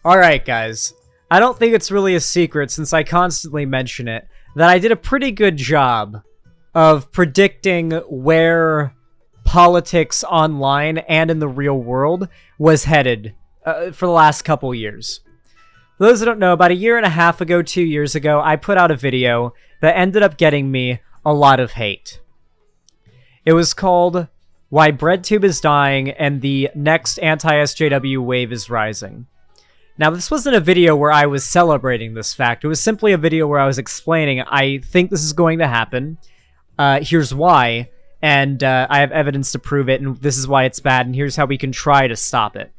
Alright, guys. I don't think it's really a secret, since I constantly mention it, that I did a pretty good job of predicting where politics online and in the real world was headed for the last couple years. For those who don't know, about a year and a half ago, 2 years ago, I put out a video that ended up getting me a lot of hate. It was called Why BreadTube is Dying and the Next Anti-SJW Wave is Rising. Now, this wasn't a video where I was celebrating this fact. It was simply a video where I was explaining, I think this is going to happen. Here's why. And I have evidence to prove it. And this is why it's bad. And here's how we can try to stop it.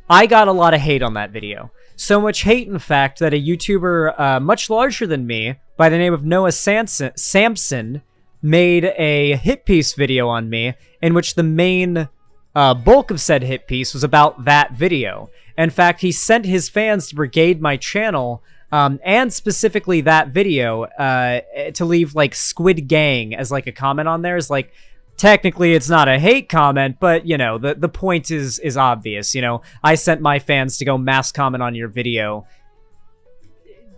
I got a lot of hate on that video. So much hate, in fact, that a YouTuber much larger than me, by the name of Noah Samson, made a hit piece video on me, in which the main bulk of said hit piece was about that video. In fact, he sent his fans to brigade my channel, and specifically that video, to leave, like, Squid Gang as, like, a comment on there. Is like, technically, it's not a hate comment, but, you know, the point is obvious, you know? I sent my fans to go mass comment on your video,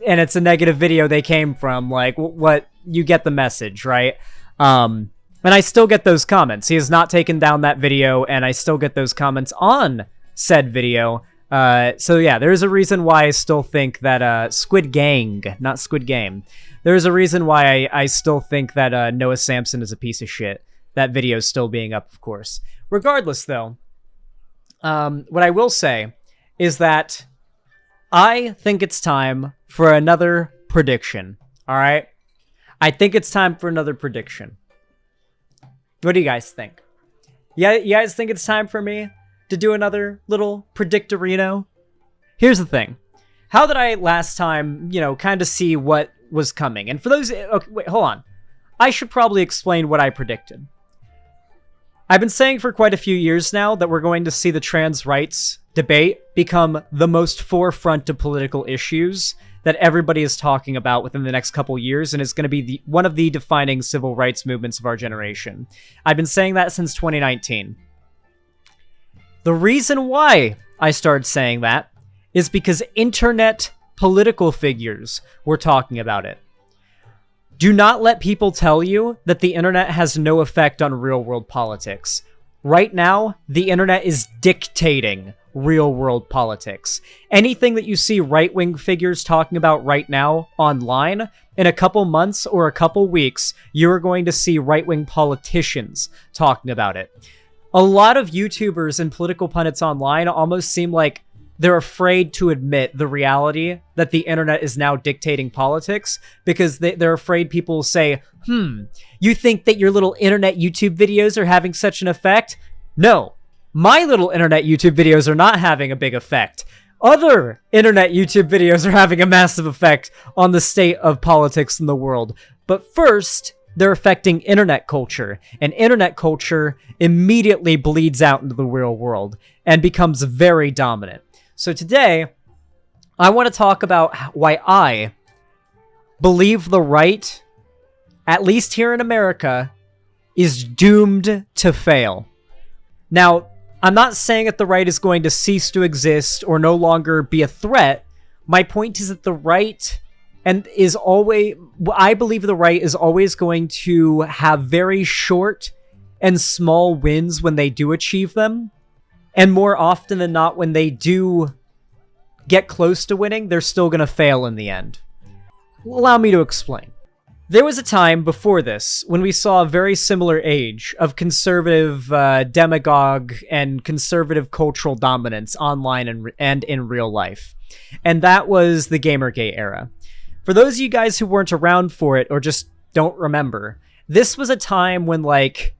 and it's a negative video they came from, like, what, you get the message, right? And I still get those comments. He has not taken down that video, and I still get those comments on said video. So yeah, there's a reason why I still think that, Squid Gang, not Squid Game. There's a reason why I still think that, Noah Samson is a piece of shit. That video is still being up, of course. Regardless, though, what I will say is that I think it's time for another prediction, alright? I think it's time for another prediction. What do you guys think? Yeah, you guys think it's time for me to do another little predictorino? Here's the thing. How did I last time, you know, kind of see what was coming? And for those... Okay, wait, hold on. I should probably explain what I predicted. I've been saying for quite a few years now that we're going to see the trans rights debate become the most forefront of political issues that everybody is talking about within the next couple years, and it's going to be one of the defining civil rights movements of our generation. I've been saying that since 2019. The reason why I started saying that is because internet political figures were talking about it. Do not let people tell you that the internet has no effect on real-world politics. Right now, the internet is dictating real-world politics. Anything that you see right-wing figures talking about right now online, in a couple months or a couple weeks, you're going to see right-wing politicians talking about it. A lot of YouTubers and political pundits online almost seem like they're afraid to admit the reality that the internet is now dictating politics, because they're afraid people will say, you think that your little internet YouTube videos are having such an effect? No, my little internet YouTube videos are not having a big effect. Other internet YouTube videos are having a massive effect on the state of politics in the world. But first, they're affecting internet culture, and internet culture immediately bleeds out into the real world and becomes very dominant. So today, I want to talk about why I believe the right, at least here in America, is doomed to fail. Now, I'm not saying that the right is going to cease to exist or no longer be a threat. My point is that the right I believe the right is always going to have very short and small wins when they do achieve them. And more often than not, when they do get close to winning, they're still going to fail in the end. Allow me to explain. There was a time before this when we saw a very similar age of conservative demagogue and conservative cultural dominance online and in real life. And that was the Gamergate era. For those of you guys who weren't around for it or just don't remember, this was a time when, like,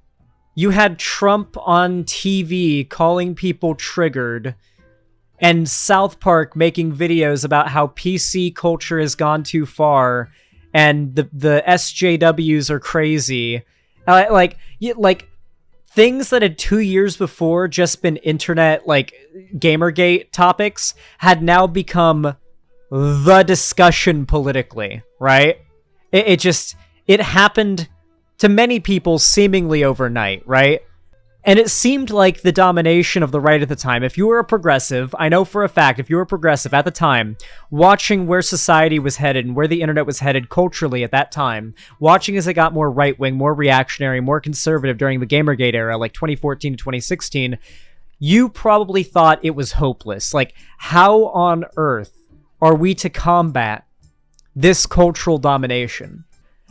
you had Trump on TV calling people triggered, and South Park making videos about how PC culture has gone too far, and the SJWs are crazy. Like things that had 2 years before just been internet, like, Gamergate topics, had now become the discussion politically, right? It happened to many people seemingly overnight, right? And it seemed like the domination of the right at the time. If you were a progressive, I know for a fact, if you were a progressive at the time, watching where society was headed and where the internet was headed culturally at that time, watching as it got more right-wing, more reactionary, more conservative during the Gamergate era, like 2014 to 2016, you probably thought it was hopeless. Like, how on earth are we to combat this cultural domination?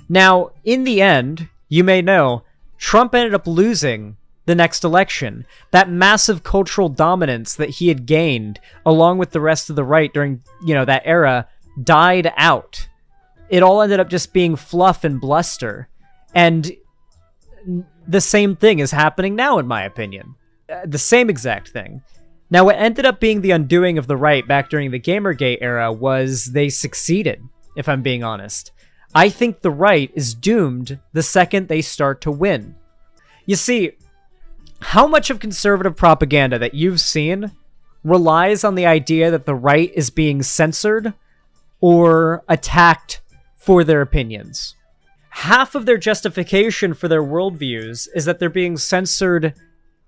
Now, in the end, you may know, Trump ended up losing the next election. That massive cultural dominance that he had gained along with the rest of the right during, that era died out. It all ended up just being fluff and bluster. And the same thing is happening now, in my opinion. The same exact thing. Now, what ended up being the undoing of the right back during the Gamergate era was they succeeded, if I'm being honest. I think the right is doomed the second they start to win. You see, how much of conservative propaganda that you've seen relies on the idea that the right is being censored or attacked for their opinions? Half of their justification for their worldviews is that they're being censored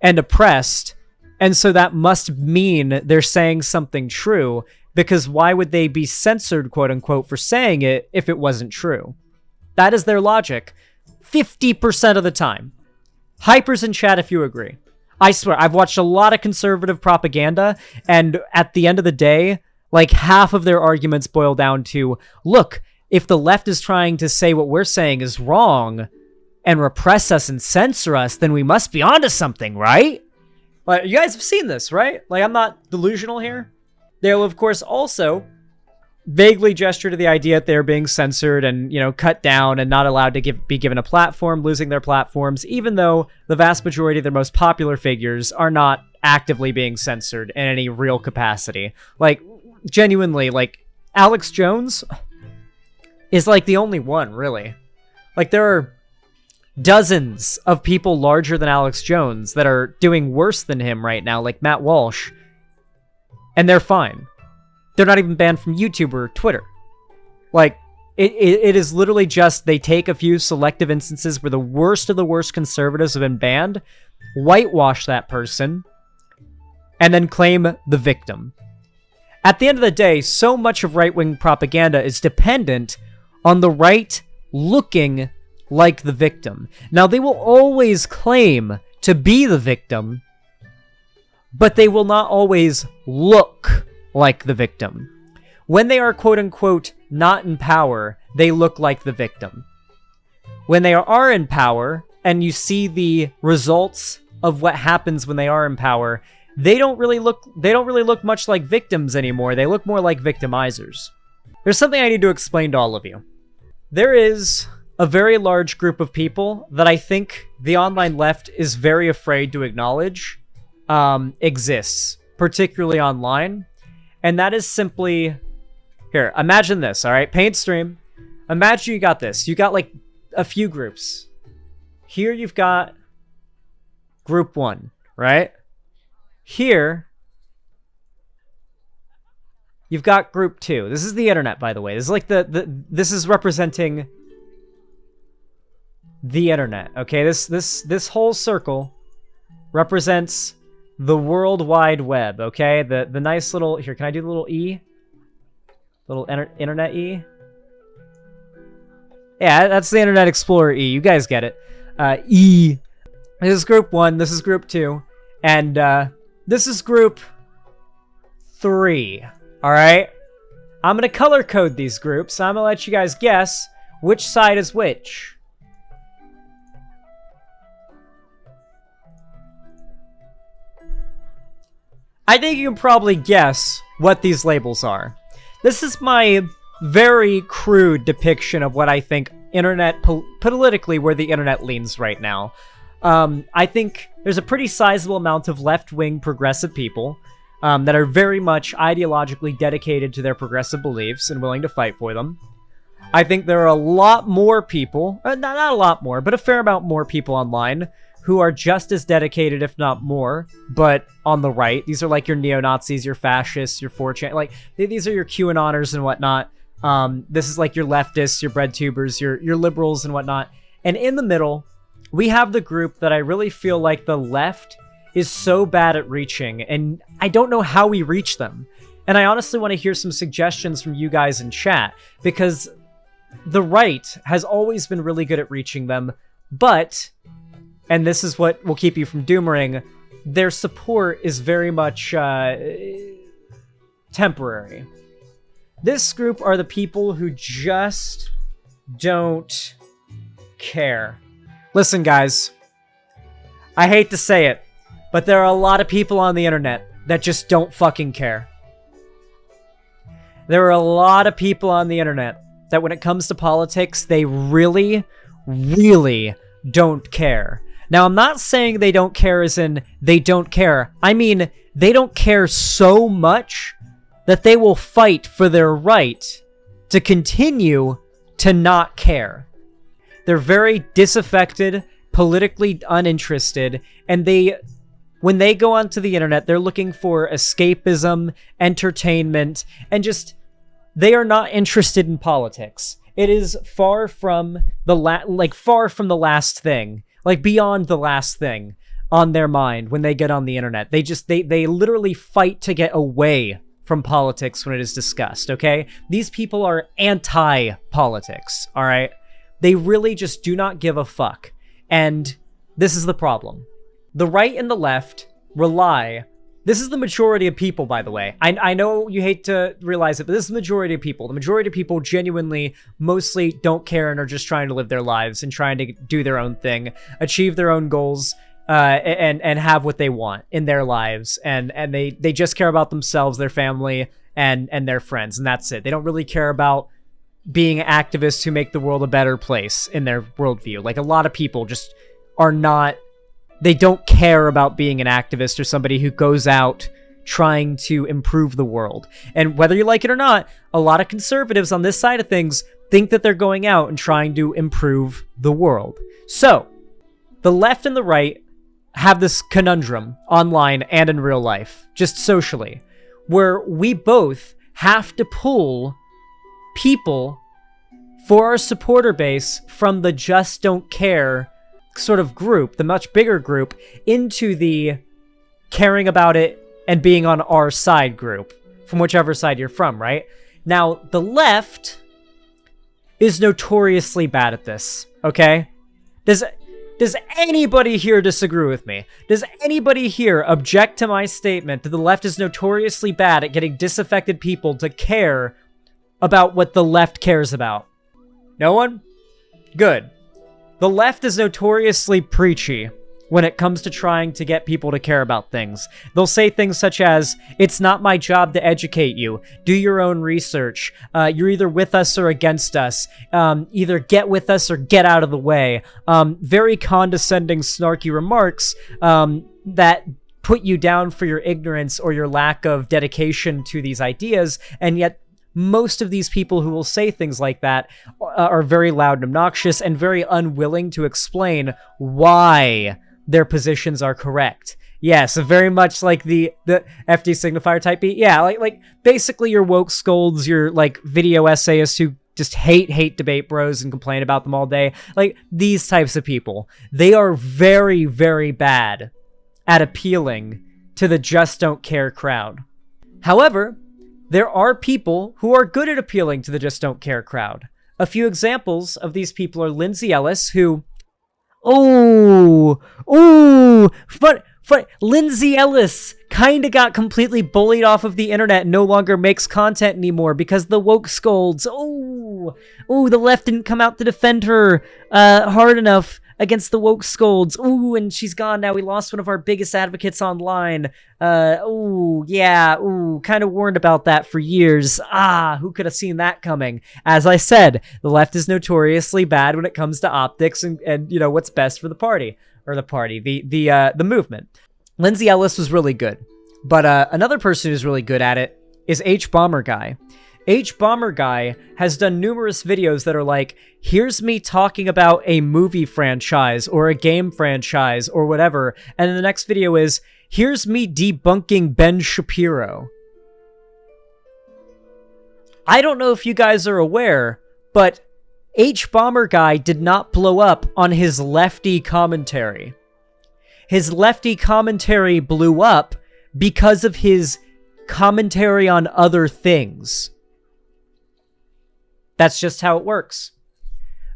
and oppressed, and so that must mean they're saying something true, because why would they be censored, quote-unquote, for saying it if it wasn't true? That is their logic 50% of the time. Hypers in chat if you agree. I swear, I've watched a lot of conservative propaganda, and at the end of the day, like half of their arguments boil down to, look, if the left is trying to say what we're saying is wrong and repress us and censor us, then we must be onto something, right? Like, you guys have seen this, right? Like, I'm not delusional here. They'll, of course, also vaguely gesture to the idea that they're being censored and, cut down and not allowed to be given a platform, losing their platforms, even though the vast majority of their most popular figures are not actively being censored in any real capacity. Like, genuinely, like, Alex Jones is, like, the only one, really. Like, there are dozens of people larger than Alex Jones that are doing worse than him right now, like Matt Walsh, and they're fine. They're not even banned from YouTube or Twitter. Like, it is literally just they take a few selective instances where the worst of the worst conservatives have been banned, whitewash that person, and then claim the victim. At the end of the day, so much of right-wing propaganda is dependent on the right looking like the victim. Now, they will always claim to be the victim, but they will not always look like the victim. When they are quote-unquote not in power, they look like the victim. When they are in power, and you see the results of what happens when they are in power, they don't really look much like victims anymore. They look more like victimizers. There's something I need to explain to all of you. There is a very large group of people that I think the online left is very afraid to acknowledge exists, particularly online. And that is simply, here, imagine this, all right? Paint stream. Imagine you got this. You got like a few groups. Here you've got group 1, right? Here, you've got group 2. This is the internet, by the way. This is like this is representing the internet, okay? This whole circle represents the World Wide Web, okay? The nice little... Here, can I do the little E? Little internet E? Yeah, that's the Internet Explorer E. You guys get it. E. This is group 1. This is group 2. And this is group 3. Alright? I'm going to color code these groups. I'm going to let you guys guess which side is which. I think you can probably guess what these labels are. This is my very crude depiction of what I think politically where the internet leans right now. I think there's a pretty sizable amount of left-wing progressive people that are very much ideologically dedicated to their progressive beliefs and willing to fight for them. I think there are a lot more people, not a lot more, but a fair amount more people online who are just as dedicated, if not more, but on the right. These are like your neo-Nazis, your fascists, your 4chan, like, these are your QAnoners and whatnot. This is like your leftists, your breadtubers, your liberals and whatnot. And in the middle, we have the group that I really feel like the left is so bad at reaching, and I don't know how we reach them. And I honestly want to hear some suggestions from you guys in chat, because the right has always been really good at reaching them, but, and this is what will keep you from doomering, their support is very much temporary. This group are the people who just don't care. Listen, guys, I hate to say it, but there are a lot of people on the internet that just don't fucking care. There are a lot of people on the internet that when it comes to politics, they really, really don't care. Now, I'm not saying they don't care as in they don't care. I mean, they don't care so much that they will fight for their right to continue to not care. They're very disaffected, politically uninterested, and when they go onto the internet, they're looking for escapism, entertainment, and just, they are not interested in politics. It is far from the last thing, like beyond the last thing on their mind when they get on the internet. They literally fight to get away from politics when it is discussed, okay? These people are anti-politics, all right? They really just do not give a fuck. And this is the problem. The right and the left rely... This is the majority of people, by the way. I know you hate to realize it, but this is the majority of people. The majority of people genuinely mostly don't care and are just trying to live their lives and trying to do their own thing, achieve their own goals, and have what they want in their lives. And they just care about themselves, their family, and their friends, and that's it. They don't really care about being activists who make the world a better place in their worldview. Like, a lot of people just are not... They don't care about being an activist or somebody who goes out trying to improve the world. And whether you like it or not, a lot of conservatives on this side of things think that they're going out and trying to improve the world. So, the left and the right have this conundrum online and in real life, just socially, where we both have to pull people for our supporter base from the just don't care sort of group, the much bigger group, into the caring about it and being on our side group, from whichever side you're from, right? Now, the left is notoriously bad at this, okay? Does anybody here disagree with me? Does anybody here object to my statement that the left is notoriously bad at getting disaffected people to care about what the left cares about? No one? Good. The left is notoriously preachy when it comes to trying to get people to care about things. They'll say things such as, it's not my job to educate you. Do your own research. You're either with us or against us. Either get with us or get out of the way. Very condescending, snarky remarks that put you down for your ignorance or your lack of dedication to these ideas, and yet most of these people who will say things like that are very loud and obnoxious and very unwilling to explain why their positions are correct. Yeah, so very much like the FD signifier type beat. Yeah, like basically your woke scolds, your like video essayists who just hate debate bros and complain about them all day. Like these types of people, they are very, very bad at appealing to the just don't care crowd. However, there are people who are good at appealing to the just don't care crowd. A few examples of these people are Lindsay Ellis, who... Lindsay Ellis kinda got completely bullied off of the internet and no longer makes content anymore because the woke scolds. The left didn't come out to defend her hard enough against the woke scolds. And she's gone now. We lost one of our biggest advocates online. Kind of warned about that for years. Who could have seen that coming? As I said, the left is notoriously bad when it comes to optics and you know, what's best for the party. Or the movement. Lindsay Ellis was really good. But another person who's really good at it is H Bomber Guy. H Bomber Guy has done numerous videos that are like, here's me talking about a movie franchise or a game franchise or whatever, and then the next video is, here's me debunking Ben Shapiro. I don't know if you guys are aware, but H-Bomber Guy did not blow up on his lefty commentary. His lefty commentary blew up because of his commentary on other things. That's just how it works.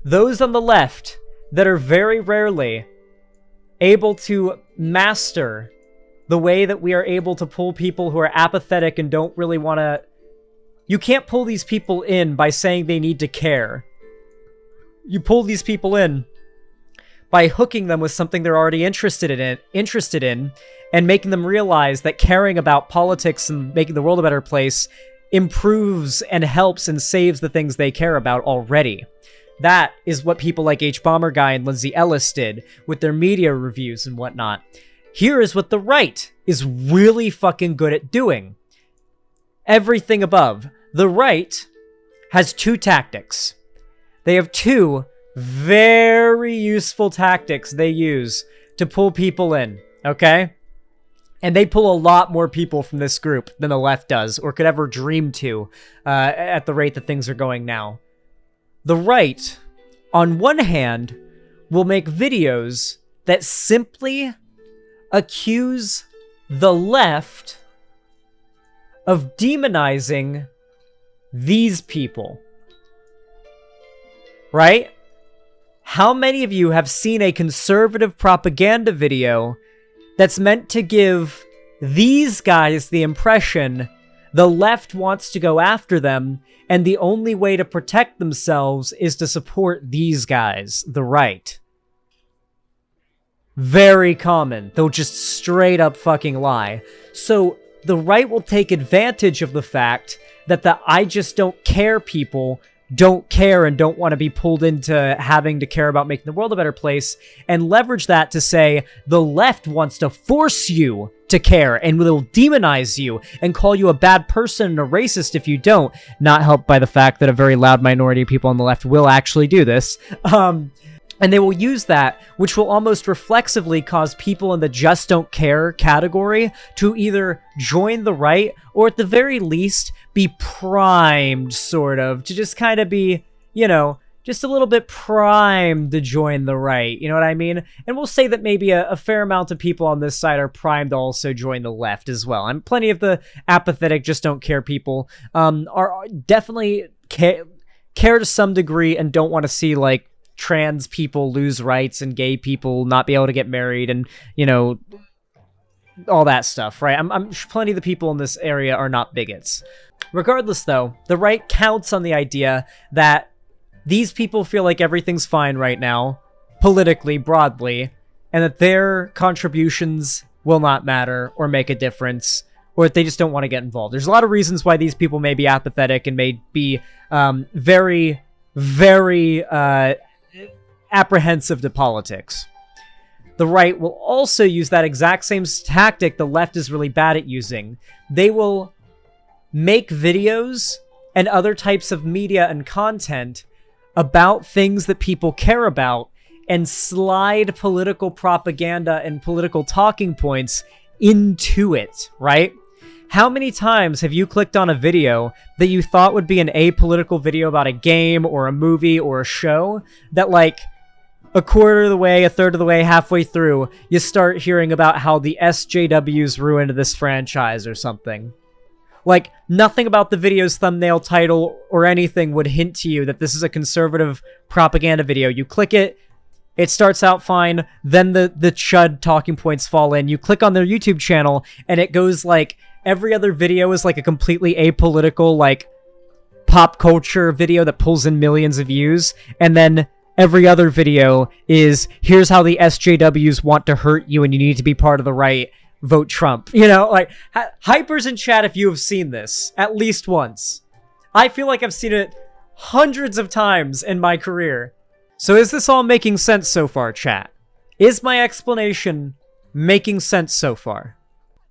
Those on the left that are very rarely able to master the way that we are able to pull people who are apathetic and don't really want to... You can't pull these people in by saying they need to care. You pull these people in by hooking them with something they're already interested in, and making them realize that caring about politics and making the world a better place improves and helps and saves the things they care about already. That is what people like H-Bomber Guy and Lindsay Ellis did with their media reviews and whatnot. Here is what the right is really fucking good at doing. Everything above. The right has two tactics. They have two very useful tactics they use to pull people in, okay? And they pull a lot more people from this group than the left does, or could ever dream to, at the rate that things are going now. The right, on one hand, will make videos that simply accuse the left of demonizing these people. Right? How many of you have seen a conservative propaganda video that's meant to give these guys the impression the left wants to go after them, and the only way to protect themselves is to support these guys, the right? Very common. They'll just straight up fucking lie. So the right will take advantage of the fact that the I just don't care people don't care and don't want to be pulled into having to care about making the world a better place, and leverage that to say the left wants to force you to care and will demonize you and call you a bad person and a racist if you don't, not helped by the fact that a very loud minority of people on the left will actually do this. And they will use that, which will almost reflexively cause people in the just don't care category to either join the right, or at the very least be primed, sort of, to just kind of be, you know, just a little bit primed to join the right, you know what I mean? And we'll say that maybe a fair amount of people on this side are primed to also join the left as well. And plenty of the apathetic, just don't care people are definitely care to some degree and don't want to see, like, trans people lose rights and gay people not be able to get married and, you know, all that stuff, right? I'm plenty of the people in this area are not bigots. Regardless, though, the right counts on the idea that these people feel like everything's fine right now, politically, broadly, and that their contributions will not matter or make a difference, or that they just don't want to get involved. There's a lot of reasons why these people may be apathetic and may be very, very apprehensive to politics. The right will also use that exact same tactic the left is really bad at using. They will make videos and other types of media and content about things that people care about and slide political propaganda and political talking points into it, right? How many times have you clicked on a video that you thought would be an apolitical video about a game or a movie or a show that, like, a quarter of the way, a third of the way, halfway through, you start hearing about how the SJWs ruined this franchise or something? Like, nothing about the video's thumbnail, title, or anything would hint to you that this is a conservative propaganda video. You click it, it starts out fine, then the chud talking points fall in. You click on their YouTube channel, and it goes like, every other video is like a completely apolitical, like, pop culture video that pulls in millions of views, and then every other video is, here's how the SJWs want to hurt you and you need to be part of the right, vote Trump. You know, like, hypers in chat if you have seen this, at least once. I feel like I've seen it hundreds of times in my career. So is this all making sense so far, chat? Is my explanation making sense so far?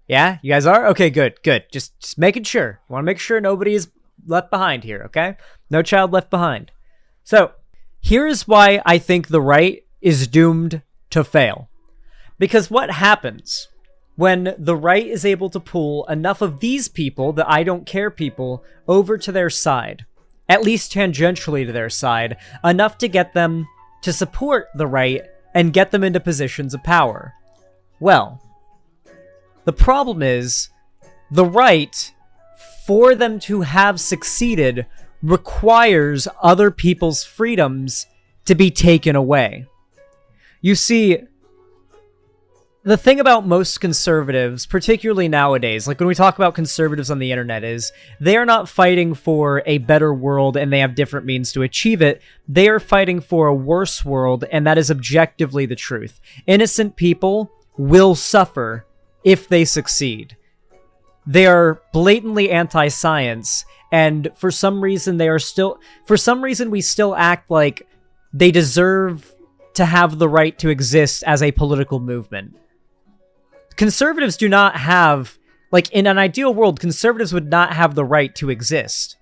Yeah? You guys are? Okay, good. Just making sure. I want to make sure nobody is left behind here, okay? No child left behind. So, here is why I think the right is doomed to fail. Because what happens when the right is able to pull enough of these people, the I don't care people, over to their side? at least tangentially to their side, enough to get them to support the right and get them into positions of power. Well, the problem is, the right, for them to have succeeded, requires other people's freedoms to be taken away. You see, the thing about most conservatives, particularly nowadays, like when we talk about conservatives on the internet, is they are not fighting for a better world and they have different means to achieve it. They are fighting for a worse world, and that is objectively the truth. Innocent people will suffer if they succeed. They are blatantly anti-science, and for some reason we still act like they deserve to have the right to exist as a political movement. Conservatives do not have, like, in an ideal world, conservatives would not have the right to exist.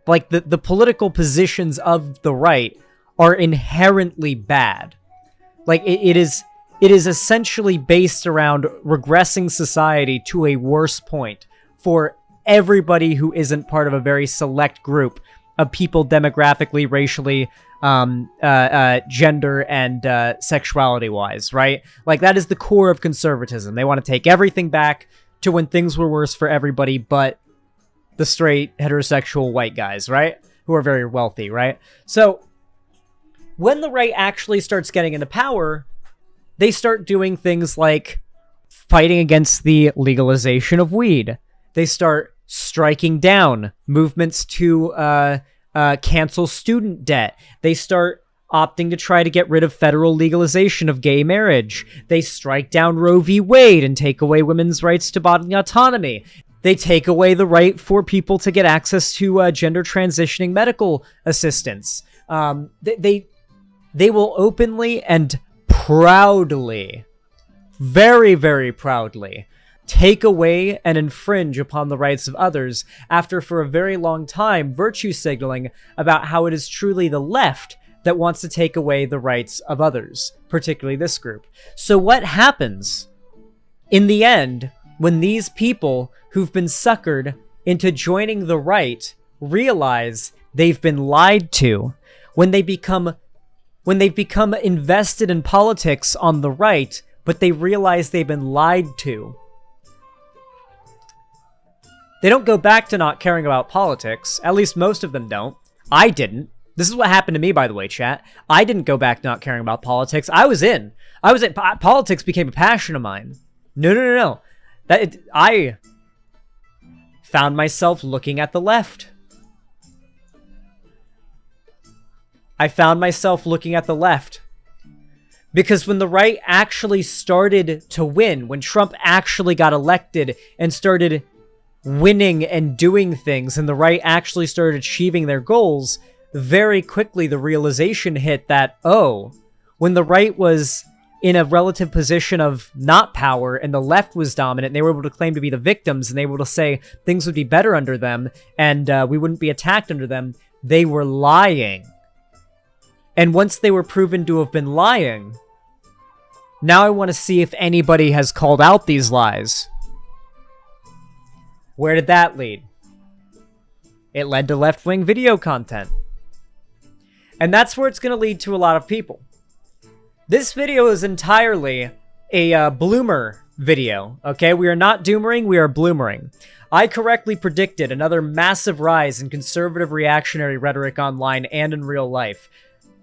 Like, the political positions of the right are inherently bad. Like, it is essentially based around regressing society to a worse point for everybody who isn't part of a very select group of people demographically, racially, gender and sexuality-wise, right? Like, that is the core of conservatism. They want to take everything back to when things were worse for everybody but the straight, heterosexual white guys, right? Who are very wealthy, right? So, when the right actually starts getting into power, they start doing things like fighting against the legalization of weed. They start striking down movements to cancel student debt. They start opting to try to get rid of federal legalization of gay marriage. They strike down Roe v. Wade and take away women's rights to bodily autonomy. They take away the right for people to get access to gender transitioning medical assistance. They will openly and proudly, very, very proudly, take away and infringe upon the rights of others after for a very long time virtue signaling about how it is truly the left that wants to take away the rights of others, particularly this group. So what happens in the end when these people who've been suckered into joining the right realize they've been lied to, when they've become invested in politics on the right, but they realize they've been lied to? They don't go back to not caring about politics. At least most of them don't. I didn't. This is what happened to me, by the way, chat. I didn't go back not caring about politics. I was in. Politics became a passion of mine. No. I found myself looking at the left. Because when the right actually started to win, when Trump actually got elected and started winning and doing things, and the right actually started achieving their goals, very quickly the realization hit that, oh, when the right was in a relative position of not power and the left was dominant, and they were able to claim to be the victims, and they were able to say things would be better under them, and we wouldn't be attacked under them, they were lying. And once they were proven to have been lying, now I want to see if anybody has called out these lies. Where did that lead? It led to left-wing video content. And that's where it's going to lead to a lot of people. This video is entirely a bloomer video, okay? We are not doomering, we are bloomering. I correctly predicted another massive rise in conservative reactionary rhetoric online and in real life.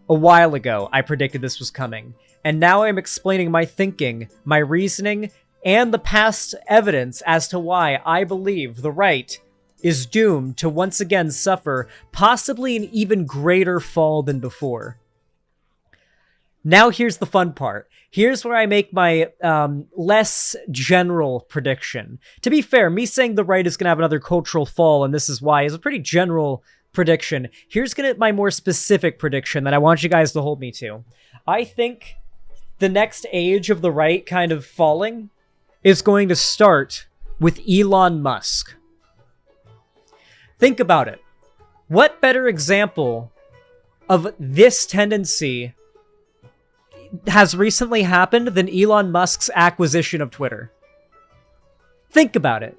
A while ago, I predicted this was coming. And now I'm explaining my thinking, my reasoning, and the past evidence as to why I believe the right is doomed to once again suffer possibly an even greater fall than before. Now here's the fun part. Here's where I make my less general prediction. To be fair, me saying the right is going to have another cultural fall and this is why is a pretty general prediction. Here's my more specific prediction that I want you guys to hold me to. I think the next age of the right kind of falling is going to start with Elon Musk. Think about it. What better example of this tendency has recently happened than Elon Musk's acquisition of Twitter? Think about it.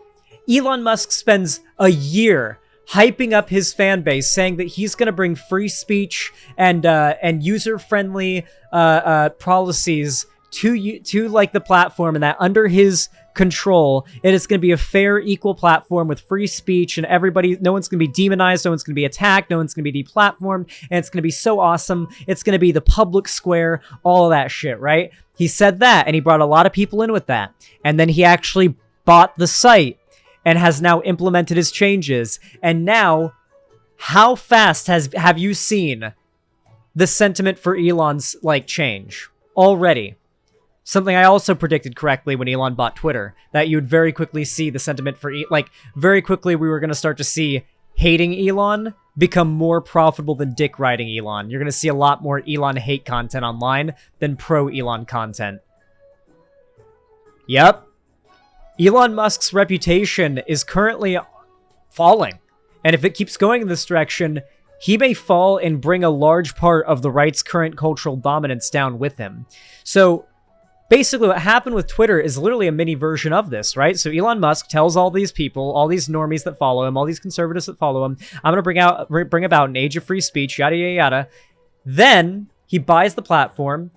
Elon Musk spends a year hyping up his fan base, saying that he's going to bring free speech and user-friendly policies to like the platform, and that under his control, it is going to be a fair, equal platform with free speech, and everybody, no one's going to be demonized, no one's going to be attacked, no one's going to be deplatformed, and it's going to be so awesome. It's going to be the public square, all of that shit, right? He said that, and he brought a lot of people in with that. And then he actually bought the site and has now implemented his changes. And now, how fast have you seen the sentiment for Elon's, like, change already? Something I also predicted correctly when Elon bought Twitter, that you would very quickly see the sentiment for, very quickly we were going to start to see hating Elon become more profitable than dick riding Elon. You're going to see a lot more Elon hate content online than pro-Elon content. Yep. Elon Musk's reputation is currently falling. And if it keeps going in this direction, he may fall and bring a large part of the right's current cultural dominance down with him. So basically what happened with Twitter is literally a mini version of this, right? So Elon Musk tells all these people, all these normies that follow him, all these conservatives that follow him, I'm going to bring about an age of free speech, yada, yada, yada. Then he buys the platform,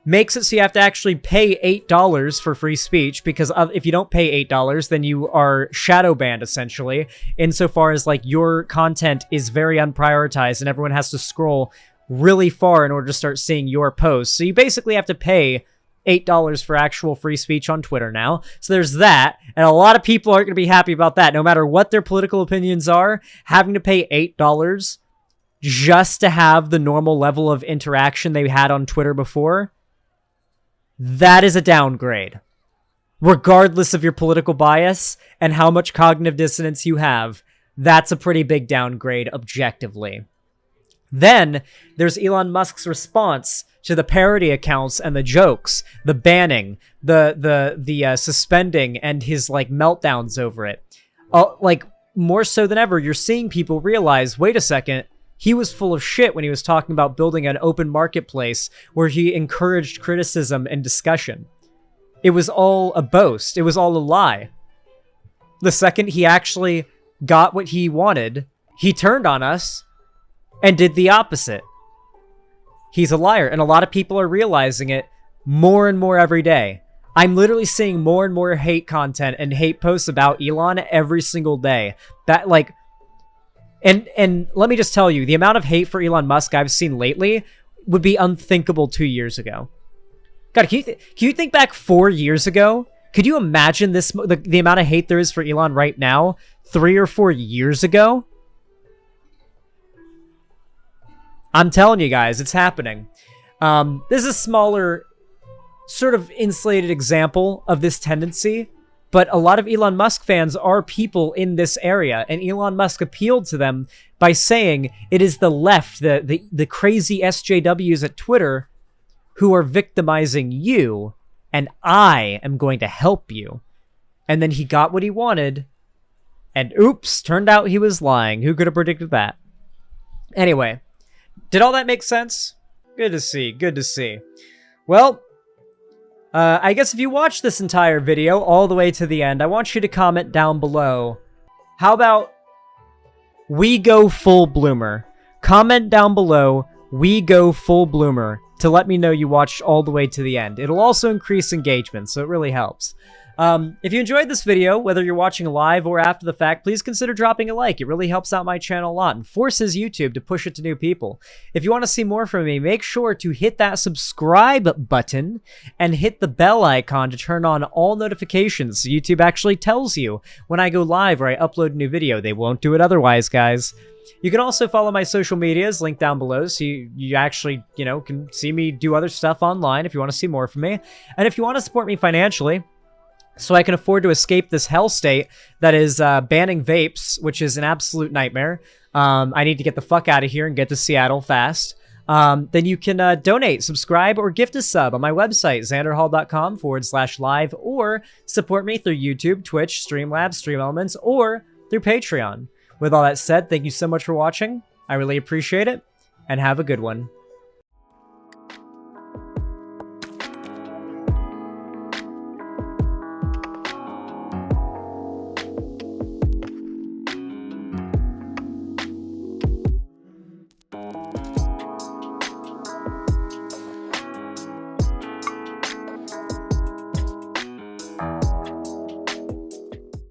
makes it so you have to actually pay $8 for free speech, because if you don't pay $8, then you are shadow banned, essentially, insofar as, like, your content is very unprioritized and everyone has to scroll really far in order to start seeing your posts. So you basically have to pay $8 for actual free speech on Twitter now. So there's that. And a lot of people aren't going to be happy about that. No matter what their political opinions are, having to pay $8 just to have the normal level of interaction they had on Twitter before, that is a downgrade. Regardless of your political bias and how much cognitive dissonance you have, that's a pretty big downgrade objectively. Then there's Elon Musk's response to the parody accounts and the jokes, the banning, the suspending, and his, like, meltdowns over it. Like, more so than ever, you're seeing people realize, wait a second, he was full of shit when he was talking about building an open marketplace where he encouraged criticism and discussion. It was all a boast. It was all a lie. The second he actually got what he wanted, he turned on us and did the opposite. He's a liar, and a lot of people are realizing it more and more every day. I'm literally seeing more and more hate content and hate posts about Elon every single day. That, like, and let me just tell you, the amount of hate for Elon Musk I've seen lately would be unthinkable 2 years ago. God, can you think back 4 years ago? Could you imagine the amount of hate there is for Elon right now 3 or 4 years ago? I'm telling you guys, it's happening. This is a smaller, sort of insulated example of this tendency, but a lot of Elon Musk fans are people in this area, and Elon Musk appealed to them by saying it is the left, the crazy SJWs at Twitter, who are victimizing you, and I am going to help you. And then he got what he wanted, and oops, turned out he was lying. Who could have predicted that? Anyway. Did all that make sense? Good to see. Good to see. Well, I guess if you watched this entire video all the way to the end, I want you to comment down below. How about we go full bloomer? Comment down below, we go full bloomer, to let me know you watched all the way to the end. It'll also increase engagement, so it really helps. If you enjoyed this video, whether you're watching live or after the fact, please consider dropping a like. It really helps out my channel a lot and forces YouTube to push it to new people. If you want to see more from me, make sure to hit that subscribe button and hit the bell icon to turn on all notifications so YouTube actually tells you when I go live or I upload a new video. They won't do it otherwise, guys. You can also follow my social medias, linked down below, so you actually, can see me do other stuff online if you want to see more from me. And if you want to support me financially, so I can afford to escape this hell state that is banning vapes, which is an absolute nightmare. I need to get the fuck out of here and get to Seattle fast. Then you can donate, subscribe, or gift a sub on my website, xanderhall.com/live, or support me through YouTube, Twitch, Streamlabs, Stream Elements, or through Patreon. With all that said, thank you so much for watching. I really appreciate it, and have a good one.